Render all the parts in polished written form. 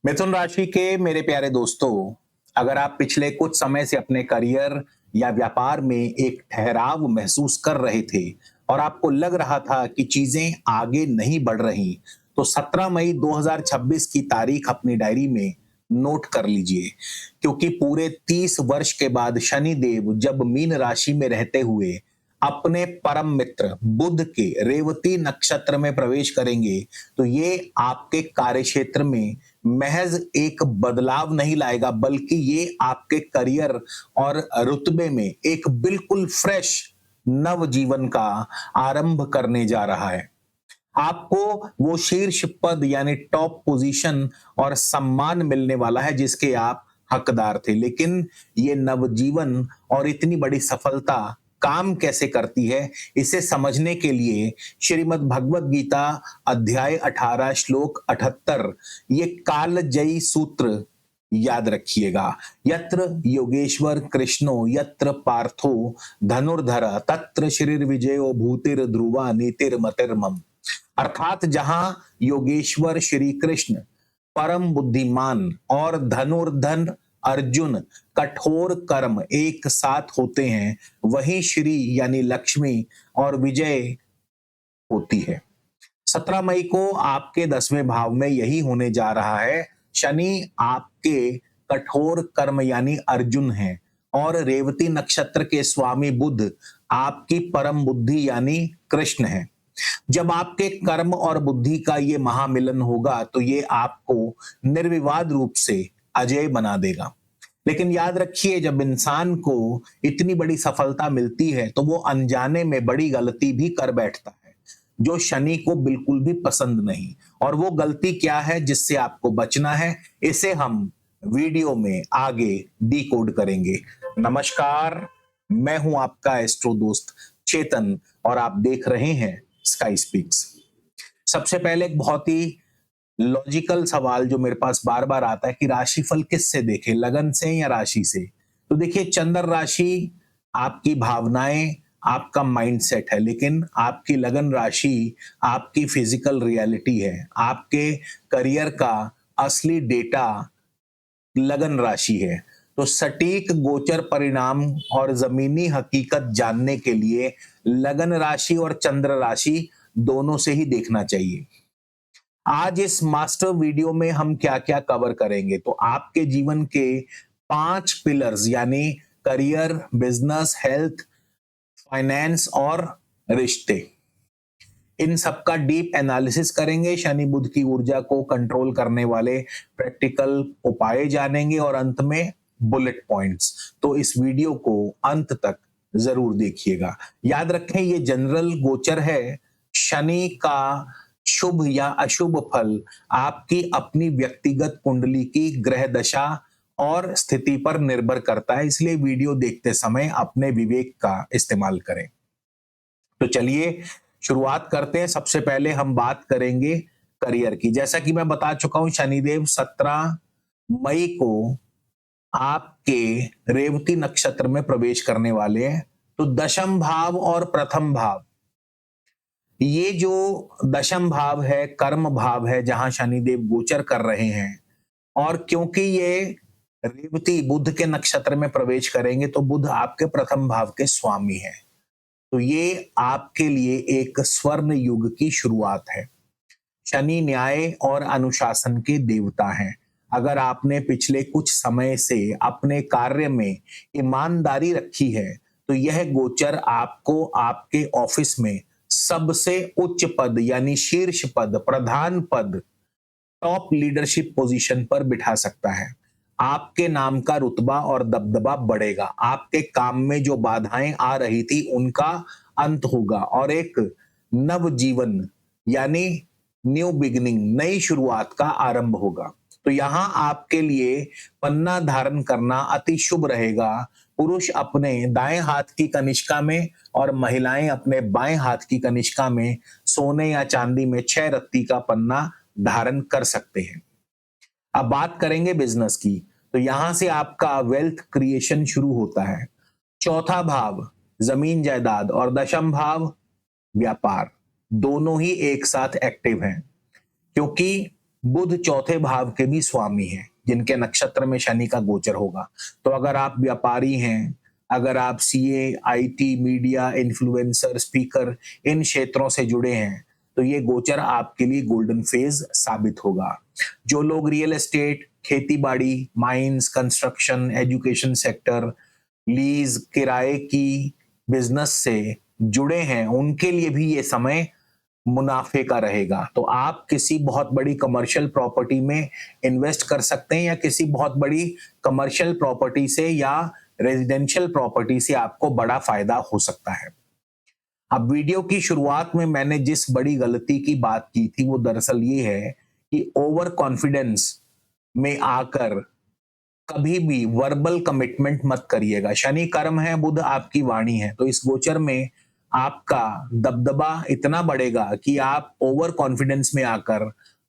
मिथुन राशि के मेरे प्यारे दोस्तों, अगर आप पिछले कुछ समय से अपने करियर या व्यापार में एक ठहराव महसूस कर रहे थे और आपको लग रहा था कि चीजें आगे नहीं बढ़ रही, तो 17 मई 2026 की तारीख अपनी डायरी में नोट कर लीजिए, क्योंकि पूरे 30 वर्ष के बाद शनि देव जब मीन राशि में रहते हुए अपने परम मित्र बुध के रेवती नक्षत्र में प्रवेश करेंगे, तो ये आपके कार्यक्षेत्र में महज एक बदलाव नहीं लाएगा, बल्कि ये आपके करियर और रुतबे में एक बिल्कुल फ्रेश नव जीवन का आरंभ करने जा रहा है। आपको वो शीर्ष पद यानी टॉप पोजीशन और सम्मान मिलने वाला है जिसके आप हकदार थे। लेकिन ये नवजीवन और इतनी बड़ी सफलता काम कैसे करती है, इसे समझने के लिए श्रीमद् भगवत गीता अध्याय 18 श्लोक 78 ये कालजयी सूत्र याद रखिएगा। यत्र योगेश्वर कृष्णो यत्र पार्थो धनुर्धर तत्र श्रीर विजयो भूतिर ध्रुवा नीतिर्मतिर्मम। अर्थात जहां योगेश्वर श्री कृष्ण परम बुद्धिमान और धनुर्धन अर्जुन कठोर कर्म एक साथ होते हैं, वहीं श्री यानी लक्ष्मी और विजय होती है। 17 मई को आपके 10वें भाव में यही होने जा रहा है। शनि आपके कठोर कर्म यानी अर्जुन है और रेवती नक्षत्र के स्वामी बुध आपकी परम बुद्धि यानी कृष्ण है। जब आपके कर्म और बुद्धि का ये महामिलन होगा तो ये आपको निर्विवाद रूप से अजय बना देगा। लेकिन याद रखिए, जब इंसान को इतनी बड़ी सफलता मिलती है तो वो अनजाने में बड़ी गलती भी कर बैठता है, जो शनि को बिल्कुल भी पसंद नहीं। और वो गलती क्या है जिससे आपको बचना है, इसे हम वीडियो में आगे डिकोड करेंगे। नमस्कार, मैं हूं आपका एस्ट्रो दोस्त चेतन और आप देख रहे हैं स्काई स्पीक्स। सबसे पहले एक बहुत ही लॉजिकल सवाल जो मेरे पास बार बार आता है कि राशिफल किससे देखें, लगन से या राशि से। तो देखिए, चंद्र राशि आपकी भावनाएं, आपका माइंडसेट है, लेकिन आपकी लगन राशि आपकी फिजिकल रियलिटी है। आपके करियर का असली डेटा लगन राशि है। तो सटीक गोचर परिणाम और जमीनी हकीकत जानने के लिए लगन राशि और चंद्र राशि दोनों से ही देखना चाहिए। आज इस मास्टर वीडियो में हम क्या क्या कवर करेंगे, तो आपके जीवन के 5 पिलर्स यानी करियर, बिजनेस, हेल्थ, फाइनेंस और रिश्ते, इन सबका डीप एनालिसिस करेंगे। शनि बुध की ऊर्जा को कंट्रोल करने वाले प्रैक्टिकल उपाय जानेंगे और अंत में बुलेट पॉइंट्स। तो इस वीडियो को अंत तक जरूर देखिएगा। याद रखें, ये जनरल गोचर है। शनि का शुभ या अशुभ फल आपकी अपनी व्यक्तिगत कुंडली की ग्रह दशा और स्थिति पर निर्भर करता है, इसलिए वीडियो देखते समय अपने विवेक का इस्तेमाल करें। तो चलिए शुरुआत करते हैं। सबसे पहले हम बात करेंगे करियर की। जैसा कि मैं बता चुका हूं, शनिदेव 17 मई को आपके रेवती नक्षत्र में प्रवेश करने वाले हैं। तो दशम भाव और प्रथम भाव, ये जो दशम भाव है कर्म भाव है, जहां शनिदेव गोचर कर रहे हैं। और क्योंकि ये रेवती बुध के नक्षत्र में प्रवेश करेंगे तो बुध आपके प्रथम भाव के स्वामी हैं। तो ये आपके लिए एक स्वर्ण युग की शुरुआत है। शनि न्याय और अनुशासन के देवता हैं। अगर आपने पिछले कुछ समय से अपने कार्य में ईमानदारी रखी है तो यह गोचर आपको आपके ऑफिस में सबसे उच्च पद यानी शीर्ष पद, प्रधान पद, टॉप लीडरशिप पोजीशन पर बिठा सकता है। आपके नाम का रुतबा और दबदबा बढ़ेगा। आपके काम में जो बाधाएं आ रही थी उनका अंत होगा और एक नव जीवन यानी न्यू बिगिनिंग, नई शुरुआत का आरंभ होगा। तो यहां आपके लिए पन्ना धारण करना अति शुभ रहेगा। पुरुष अपने दाएं हाथ की कनिष्का में और महिलाएं अपने बाएं हाथ की कनिष्का में सोने या चांदी में 6 रत्ती का पन्ना धारण कर सकते हैं। अब बात करेंगे बिजनेस की। तो यहां से आपका वेल्थ क्रिएशन शुरू होता है। चौथा भाव जमीन जायदाद और दशम भाव व्यापार, दोनों ही एक साथ एक्टिव हैं, क्योंकि बुध चौथे भाव के भी स्वामी हैं, जिनके नक्षत्र में शनि का गोचर होगा। तो अगर आप व्यापारी हैं, अगर आप CA, IT, media, influencer, speaker in क्षेत्रों से जुड़े हैं, तो ये गोचर आपके लिए गोल्डन फेज साबित होगा। जो लोग रियल एस्टेट, खेती-बाड़ी, mines, construction, education sector, lease, किराए की बिजनेस से जुड़े हैं, उनके लिए भी ये समय मुनाफे का रहेगा। तो आप किसी बहुत बड़ी कमर्शियल प्रॉपर्टी में इन्वेस्ट कर सकते हैं या किसी बहुत बड़ी कमर्शियल प्रॉपर्टी से या रेजिडेंशियल प्रॉपर्टी से आपको बड़ा फायदा हो सकता है। अब वीडियो की शुरुआत में मैंने जिस बड़ी गलती की बात की थी वो दरअसल ये है कि ओवर कॉन्फिडेंस में आकर कभी भी वर्बल कमिटमेंट मत करिएगा। शनि कर्म है, बुध आपकी वाणी है, तो इस गोचर में आपका दबदबा इतना बढ़ेगा कि आप ओवर कॉन्फिडेंस में आकर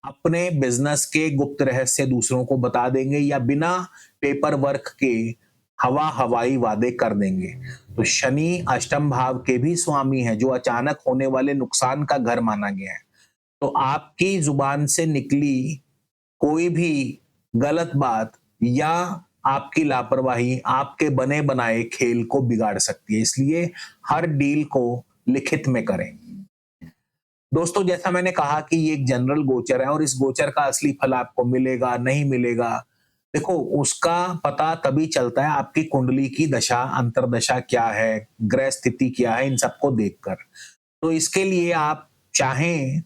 अपने बिजनेस के गुप्त रहस्य दूसरों को बता देंगे या बिना पेपर वर्क के हवाई वादे कर देंगे। तो शनि अष्टम भाव के भी स्वामी है, जो अचानक होने वाले नुकसान का घर माना गया है। तो आपकी जुबान से निकली कोई भी गलत बात या आपकी लापरवाही आपके बने बनाए खेल को बिगाड़ सकती है, इसलिए हर डील को लिखित में करें। दोस्तों, जैसा मैंने कहा कि ये एक जनरल गोचर है और इस गोचर का असली फल आपको मिलेगा नहीं मिलेगा, देखो उसका पता तभी चलता है आपकी कुंडली की दशा अंतर्दशा क्या है, ग्रह स्थिति क्या है, इन सबको देखकर। तो इसके लिए आप चाहें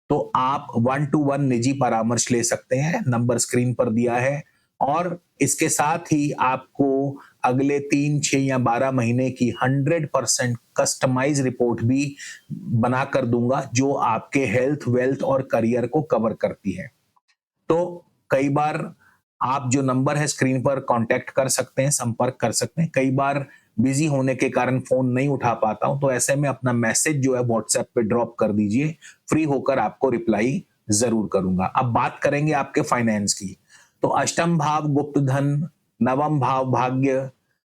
तो आप 1-to-1 निजी परामर्श ले सकते हैं, नंबर स्क्रीन पर दिया है। और इसके साथ ही आपको अगले 3, 6 या 12 महीने की 100% कस्टमाइज रिपोर्ट भी बनाकर दूंगा, जो आपके हेल्थ, वेल्थ और करियर को कवर करती है। तो कई बार आप जो नंबर है स्क्रीन पर कांटेक्ट कर सकते हैं, संपर्क कर सकते हैं। कई बार बिजी होने के कारण फोन नहीं उठा पाता हूं, तो ऐसे में अपना मैसेज जो है व्हाट्सएप पे ड्रॉप कर दीजिए, फ्री होकर आपको रिप्लाई जरूर करूंगा। अब बात करेंगे आपके फाइनेंस की। तो अष्टम भाव गुप्त धन, नवम भाव भाग्य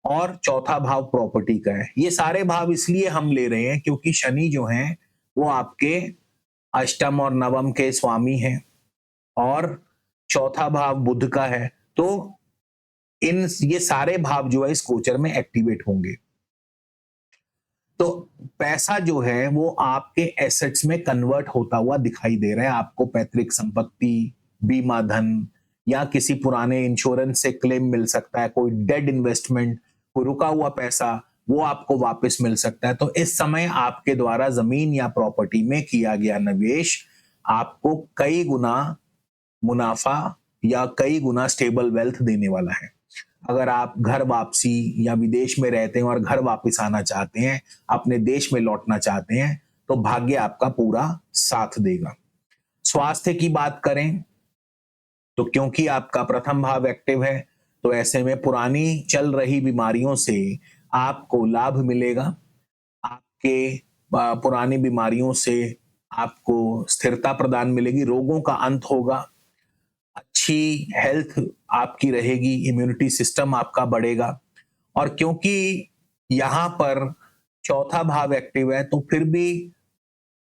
और चौथा भाव प्रॉपर्टी का है। ये सारे भाव इसलिए हम ले रहे हैं क्योंकि शनि जो है वो आपके अष्टम और नवम के स्वामी हैं और चौथा भाव बुध का है। तो इन ये सारे भाव जो है इस गोचर में एक्टिवेट होंगे। तो पैसा जो है वो आपके एसेट्स में कन्वर्ट होता हुआ दिखाई दे रहा है। आपको पैतृक संपत्ति, बीमा धन या किसी पुराने इंश्योरेंस से क्लेम मिल सकता है, कोई डेड इन्वेस्टमेंट, कोई रुका हुआ पैसा वो आपको वापस मिल सकता है। तो इस समय आपके द्वारा जमीन या प्रॉपर्टी में किया गया निवेश आपको कई गुना मुनाफा या कई गुना स्टेबल वेल्थ देने वाला है। अगर आप घर वापसी या विदेश में रहते हैं और घर वापस आना चाहते हैं, अपने देश में लौटना चाहते हैं, तो भाग्य आपका पूरा साथ देगा। स्वास्थ्य की बात करें तो क्योंकि आपका प्रथम भाव एक्टिव है, तो ऐसे में पुरानी चल रही बीमारियों से आपको लाभ मिलेगा। आपके पुरानी बीमारियों से आपको स्थिरता प्रदान मिलेगी, रोगों का अंत होगा, अच्छी हेल्थ आपकी रहेगी, इम्यूनिटी सिस्टम आपका बढ़ेगा। और क्योंकि यहां पर चौथा भाव एक्टिव है, तो फिर भी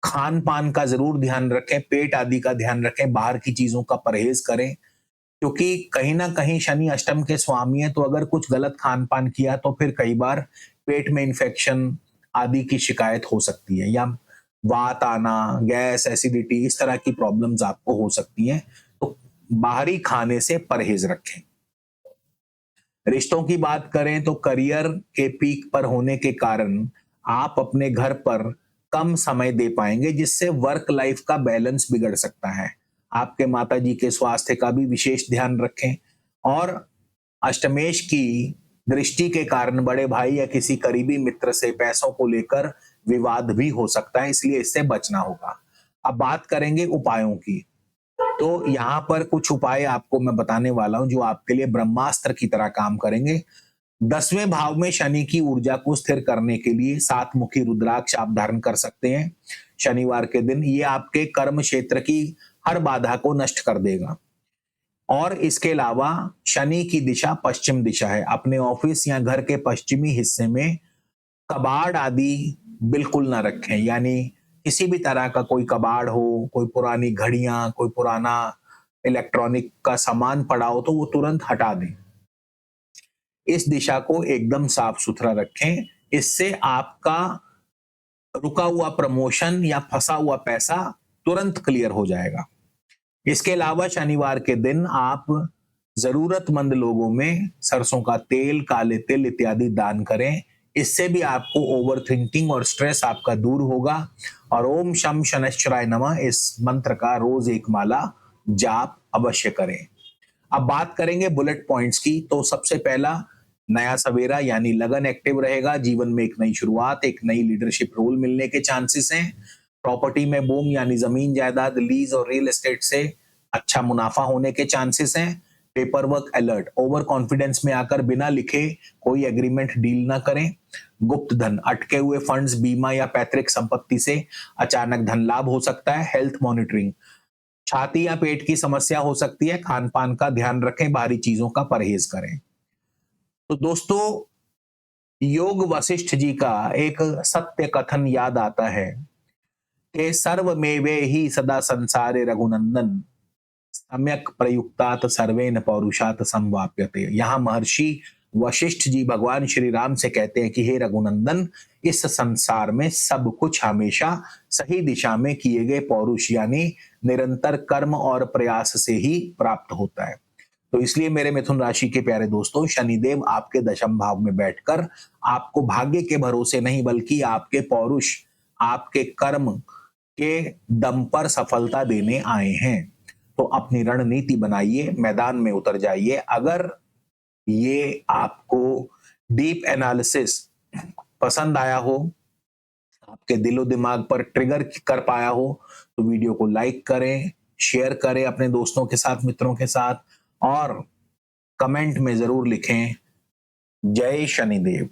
खान पान का जरूर ध्यान रखें, पेट आदि का ध्यान रखें, बाहर की चीजों का परहेज करें, क्योंकि कहीं ना कहीं शनि अष्टम के स्वामी है। तो अगर कुछ गलत खान पान किया तो फिर कई बार पेट में इंफेक्शन आदि की शिकायत हो सकती है, या वात आना, गैस, एसिडिटी, इस तरह की प्रॉब्लम्स आपको हो सकती हैं। तो बाहरी खाने से परहेज रखें। रिश्तों की बात करें तो करियर के पीक पर होने के कारण आप अपने घर पर कम समय दे पाएंगे, जिससे वर्क लाइफ का बैलेंस बिगड़ सकता है। आपके माताजी के स्वास्थ्य का भी विशेष ध्यान रखें। और अष्टमेश की दृष्टि के कारण बड़े भाई या किसी करीबी मित्र से पैसों को लेकर विवाद भी हो सकता है, इसलिए इससे बचना होगा। अब बात करेंगे उपायों की। तो यहाँ पर कुछ उपाय आपको मैं बताने वाला हूं जो आपके लिए ब्रह्मास्त्र की तरह काम करेंगे। 10वें भाव में शनि की ऊर्जा को स्थिर करने के लिए 7 मुखी रुद्राक्ष आप धारण कर सकते हैं शनिवार के दिन। ये आपके कर्म क्षेत्र की हर बाधा को नष्ट कर देगा। और इसके अलावा शनि की दिशा पश्चिम दिशा है। अपने ऑफिस या घर के पश्चिमी हिस्से में कबाड़ आदि बिल्कुल ना रखें, यानी किसी भी तरह का कोई कबाड़ हो, कोई पुरानी घड़ियां, कोई पुराना इलेक्ट्रॉनिक का सामान पड़ा हो तो वो तुरंत हटा दें। इस दिशा को एकदम साफ-सुथरा रखें, इससे आपका रुका हुआ प्रमोशन या फँसा हुआ पैसा तुरंत क्लियर हो जाएगा। इसके अलावा शनिवार के दिन आप ज़रूरतमंद लोगों में सरसों का तेल, काले तिल इत्यादि दान करें। इससे भी आपको ओवरथिंकिंग और स्ट्रेस आपका दूर होगा और ओम शम शनैश्चराय नमः इस मंत्र का रोज़ एक माला जाप अवश्य करें। अब बात करेंगे बुलेट पॉइंट्स की, तो सबसे पहला नया सवेरा यानी लगन एक्टिव रहेगा, जीवन में एक नई शुरुआत, एक नई लीडरशिप रोल मिलने के चांसेस हैं। प्रॉपर्टी में बूम यानी जमीन जायदाद, लीज और रियल एस्टेट से अच्छा मुनाफा होने के चांसेस हैं। Paper work alert, over confidence में आकर बिना लिखे कोई एग्रीमेंट डील ना करें। गुप्त धन, अटके हुए फंड्स, बीमा या पैतृक संपत्ति से अचानक धन लाभ हो सकता है। हेल्थ मॉनिटरिंग, छाती या पेट की समस्या हो सकती है, खान पान का ध्यान रखें, बाहरी चीजों का परहेज करें। तो दोस्तों, योग वशिष्ठ जी का एक सत्य कथन याद आता है कि सर्वमेवे ही सदा संसारे रघुनंदन सम्यक प्रयुक्तात् सर्वेन पौरुषात् संवाप्यते। यहाँ महर्षि वशिष्ठ जी भगवान श्री राम से कहते हैं कि हे रघुनंदन, इस संसार में सब कुछ हमेशा सही दिशा में किए गए पौरुष यानी निरंतर कर्म और प्रयास से ही प्राप्त होता है। तो इसलिए मेरे मिथुन राशि के प्यारे दोस्तों, शनिदेव आपके दशम भाव में बैठकर आपको भाग्य के भरोसे नहीं बल्कि आपके पौरुष, आपके कर्म के दम पर सफलता देने आए हैं। तो अपनी रणनीति बनाइए, मैदान में उतर जाइए। अगर ये आपको डीप एनालिसिस पसंद आया हो, आपके दिलो दिमाग पर ट्रिगर कर पाया हो, तो वीडियो को लाइक करें, शेयर करें अपने दोस्तों के साथ, मित्रों के साथ और कमेंट में जरूर लिखें जय शनिदेव।